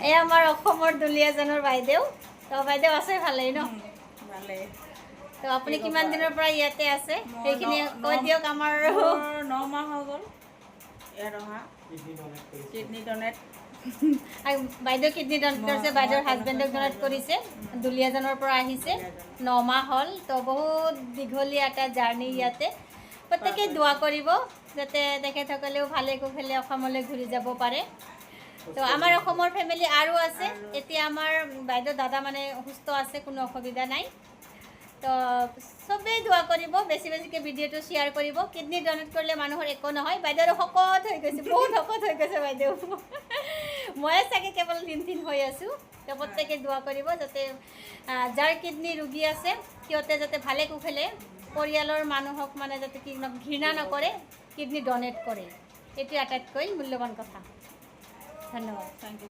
এই আমাৰ অসমৰ দুলীয়াজানৰ বাইদেউ তো বাইদেউ আছে ভালেই ন ভালে তো আপুনি কিমান দিনৰ পৰা ইয়াতে আছে সেইখিনি কৈ দিয়ক আমাৰ 9 মাহ হৈ গ'ল ইয়াত অহা কিডনি ডনেট বাইদেউ কিডনি ডনেট কৰিছে বাইদেউৰ হাজবেণ্ডক ডনেট কৰিছে দুলীয়াজানৰ পৰা আহিছে 9 মাহ হ'ল তো বহুত দীঘলীয়া এটা জাৰ্ণি ইয়াতে প্ৰত্যেকেই দোৱা কৰিব যাতে তেখেতসকলেও ভালে কুশলে অসমলৈ ঘূৰি যাব পাৰে তো আমাৰ অসমৰ ফেমিলি আৰু আছে এতিয়া আমাৰ বাইদেউ দাদা মানে সুস্থ আছে কোনো অসুবিধা নাই তো চবেই দোৱা কৰিব বেছি বেছিকৈ ভিডিঅ'টো শ্বেয়াৰ কৰিব কিডনি ডনেট কৰিলে মানুহৰ একো নহয় বাইদেউৰ শকত হৈ গৈছে বহুত শকত হৈ গৈছে বাইদেউ ময়ে চাগে কেৱল লিনথিন হৈ আছোঁ তো প্ৰত্যেকে দোৱা কৰিব যাতে যাৰ কিডনি ৰোগী আছে সিহঁতে যাতে ভালে কুশলে পৰিয়ালৰ মানুহক মানে যাতে কি ঘৃণা নকৰে কিডনি ডনেট কৰে এইটো আটাইতকৈ মূল্যৱান কথা ধন্যবাদ থেংক ইউ